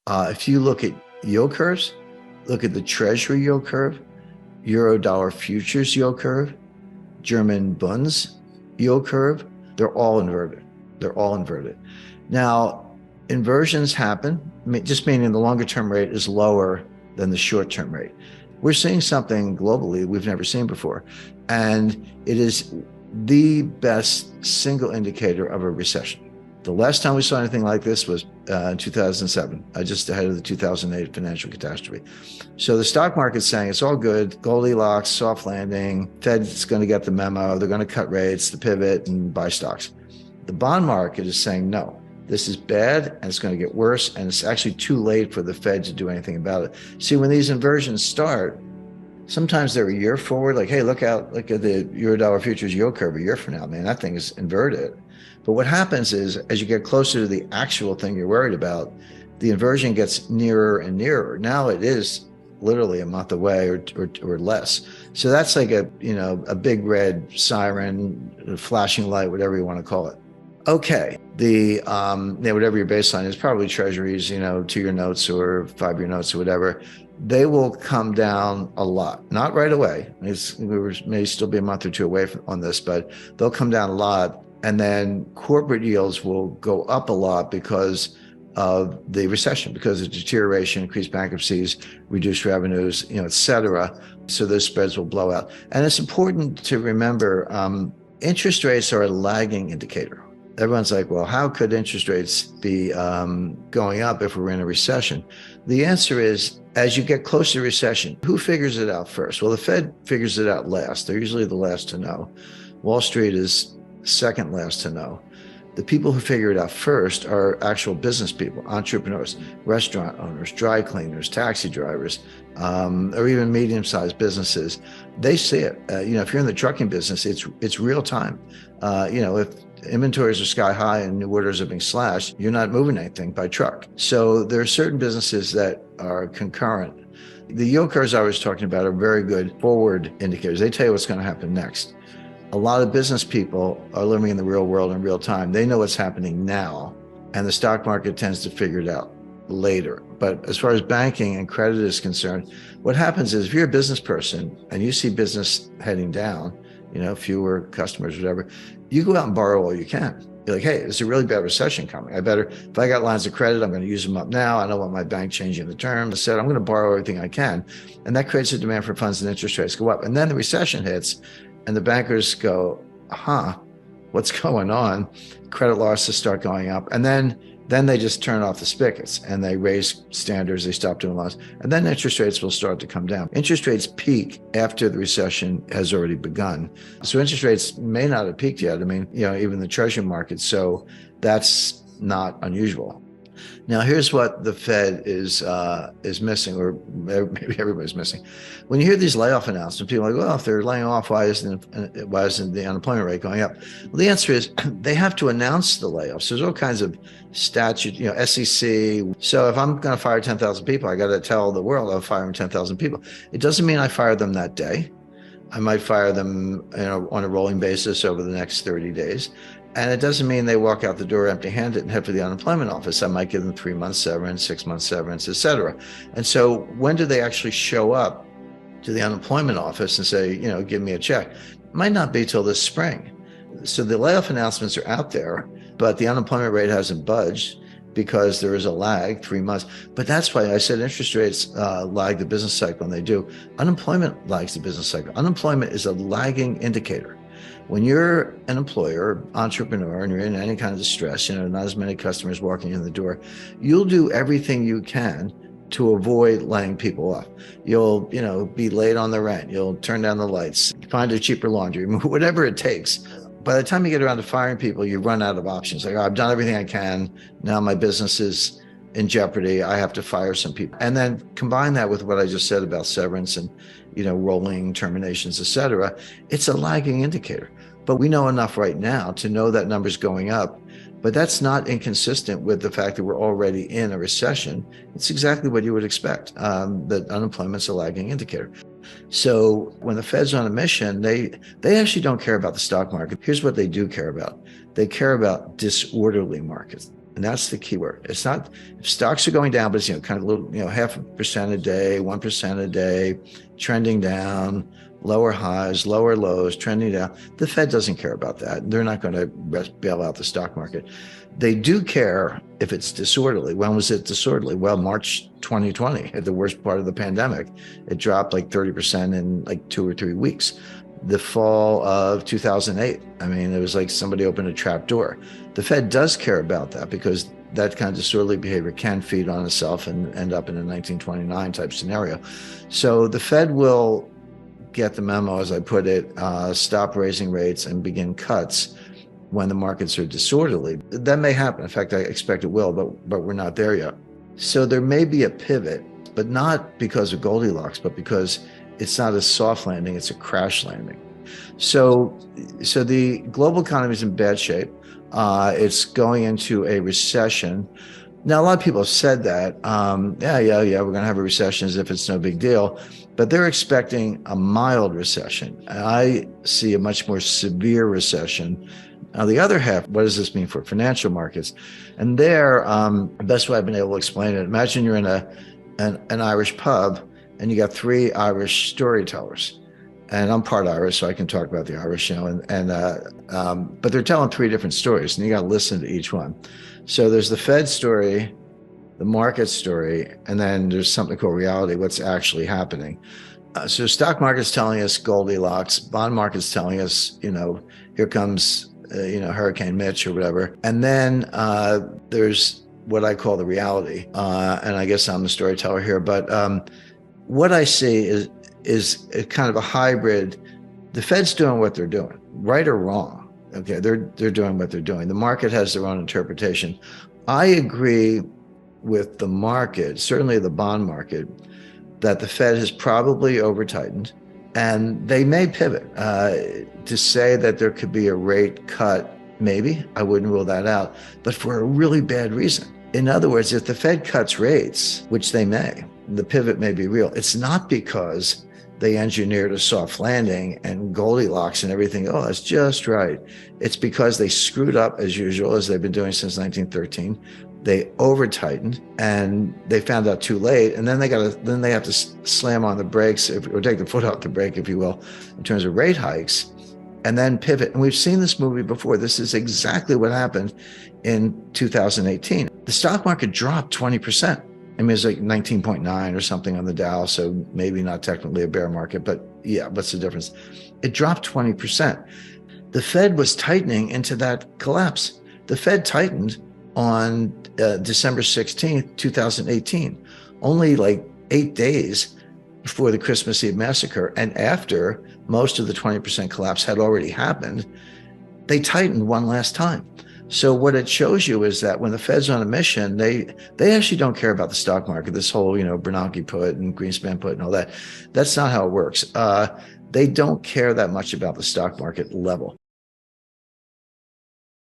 If you look at yield curves, look at the Treasury yield curve, Euro dollar futures yield curve, German Bunds yield curve, they're all inverted. They're all inverted. Now, inversions happen, just meaning the longer term rate is lower than the short term rate. We're seeing something globally we've never seen before. And it is the best single indicator of a recession. The last time we saw anything like this was in 2007, just ahead of the 2008 financial catastrophe. So the stock market's saying it's all good, Goldilocks, soft landing, Fed's going to get the memo, they're going to cut rates, the pivot, and buy stocks. The bond market is saying, no, this is bad, and it's going to get worse, and it's actually too late for the Fed to do anything about it. See, when these inversions start, sometimes they're a year forward, like, hey, look at the Eurodollar futures yield curve a year from now, man, that thing is inverted. But what happens is, as you get closer to the actual thing you're worried about, the inversion gets nearer and nearer. Now it is literally a month away or less. So that's like a big red siren, flashing light, whatever you want to call it. Okay, whatever your baseline is, probably treasuries, 2-year notes or 5-year notes or whatever, they will come down a lot. Not right away. We may still be a month or two away on this, but they'll come down a lot. And then corporate yields will go up a lot because of the recession, because of deterioration, increased bankruptcies, reduced revenues, et cetera. So those spreads will blow out. And it's important to remember, interest rates are a lagging indicator. Everyone's like, well, how could interest rates be going up if we're in a recession? The answer is, as you get close to recession, who figures it out first? Well, the Fed figures it out last. They're usually the last to know. Wall Street is second last to know. The people who figure it out first are actual business people, entrepreneurs, restaurant owners, dry cleaners, taxi drivers, or even medium-sized businesses. They see it. If you're in the trucking business, it's real time. If inventories are sky high and new orders are being slashed, you're not moving anything by truck. So there are certain businesses that are concurrent. The yield curves I was talking about are very good forward indicators. They tell you what's going to happen next. A lot of business people are living in the real world in real time. They know what's happening now, and the stock market tends to figure it out later. But as far as banking and credit is concerned, what happens is, if you're a business person and you see business heading down, fewer customers, whatever, you go out and borrow all you can. You're like, hey, there's a really bad recession coming. If I got lines of credit, I'm going to use them up now. I don't want my bank changing the terms. I said, I'm going to borrow everything I can. And that creates a demand for funds, and interest rates go up. And then the recession hits, and the bankers go, what's going on? Credit losses start going up. And then they just turn off the spigots and they raise standards. They stop doing loans. And then interest rates will start to come down. Interest rates peak after the recession has already begun. So interest rates may not have peaked yet. Even the treasury market. So that's not unusual. Now, here's what the Fed is missing, or maybe everybody's missing. When you hear these layoff announcements, people are like, well, if they're laying off, why isn't the unemployment rate going up? Well, the answer is they have to announce the layoffs. There's all kinds of statute, SEC. So if I'm going to fire 10,000 people, I got to tell the world I'm firing 10,000 people. It doesn't mean I fire them that day. I might fire them on a rolling basis over the next 30 days. And it doesn't mean they walk out the door empty-handed and head for the unemployment office. I might give them 3 months severance, 6 months severance, et cetera. And so when do they actually show up to the unemployment office and say, give me a check? It might not be till this spring. So the layoff announcements are out there, but the unemployment rate hasn't budged because there is a lag, 3 months. But that's why I said interest rates lag the business cycle, and they do. Unemployment lags the business cycle. Unemployment is a lagging indicator. When you're an employer, entrepreneur, and you're in any kind of distress, not as many customers walking in the door, you'll do everything you can to avoid laying people off. You'll, be late on the rent. You'll turn down the lights, find a cheaper laundry, whatever it takes. By the time you get around to firing people, you run out of options. Like, I've done everything I can. Now my business is in jeopardy. I have to fire some people. And then combine that with what I just said about severance and, rolling terminations, et cetera. It's a lagging indicator. But we know enough right now to know that number's going up. But that's not inconsistent with the fact that we're already in a recession. It's exactly what you would expect, that unemployment's a lagging indicator. So when the Fed's on a mission, they actually don't care about the stock market. Here's what they do care about. They care about disorderly markets. And that's the key word. It's not, if stocks are going down, but it's, kind of a little, 0.5% a day, 1% a day, trending down, lower highs, lower lows, trending down. The Fed doesn't care about that. They're not going to bail out the stock market. They do care if it's disorderly. When was it disorderly? Well, March 2020, at the worst part of the pandemic. It dropped like 30% in like 2 or 3 weeks. The fall of 2008, it was like somebody opened a trap door. The Fed does care about that because that kind of disorderly behavior can feed on itself and end up in a 1929 type scenario. So the Fed will get the memo, as I put it, stop raising rates and begin cuts when the markets are disorderly. That may happen. In fact, I expect it will, but we're not there yet. So there may be a pivot, but not because of Goldilocks, but because it's not a soft landing, it's a crash landing. So the global economy is in bad shape. It's going into a recession. Now, a lot of people have said that, we're going to have a recession as if it's no big deal, but they're expecting a mild recession. I see a much more severe recession. Now, the other half, what does this mean for financial markets? And there, the best way I've been able to explain it, imagine you're in an Irish pub and you got 3 Irish storytellers. And I'm part Irish, so I can talk about the Irish, but they're telling 3 different stories, and you got to listen to each one. So there's the Fed story, the market story, and then there's something called reality, what's actually happening. So stock market's telling us Goldilocks, bond market's telling us, here comes, Hurricane Mitch or whatever. And then there's what I call the reality. And I guess I'm the storyteller here, but what I see is a kind of a hybrid. The Fed's doing what they're doing, right or wrong. Okay, they're doing what they're doing. The market has their own interpretation. I agree with the market, certainly the bond market, that the Fed has probably over-tightened, and they may pivot. To say that there could be a rate cut, maybe, I wouldn't rule that out, but for a really bad reason. In other words, if the Fed cuts rates, which they may, the pivot may be real. It's not because they engineered a soft landing and Goldilocks and everything. Oh, that's just right. It's because they screwed up as usual, as they've been doing since 1913. They over-tightened and they found out too late. And then they have to slam on the brakes or take the foot off the brake, if you will, in terms of rate hikes, and then pivot. And we've seen this movie before. This is exactly what happened in 2018. The stock market dropped 20%. It's like 19.9 or something on the Dow, so maybe not technically a bear market, but yeah, what's the difference? It dropped 20%. The Fed was tightening into that collapse. The Fed tightened on December 16th, 2018, only like 8 days before the Christmas Eve massacre. And after most of the 20% collapse had already happened, they tightened one last time. So what it shows you is that when the Fed's on a mission, they actually don't care about the stock market, this whole, Bernanke put and Greenspan put and all that. That's not how it works. They don't care that much about the stock market level.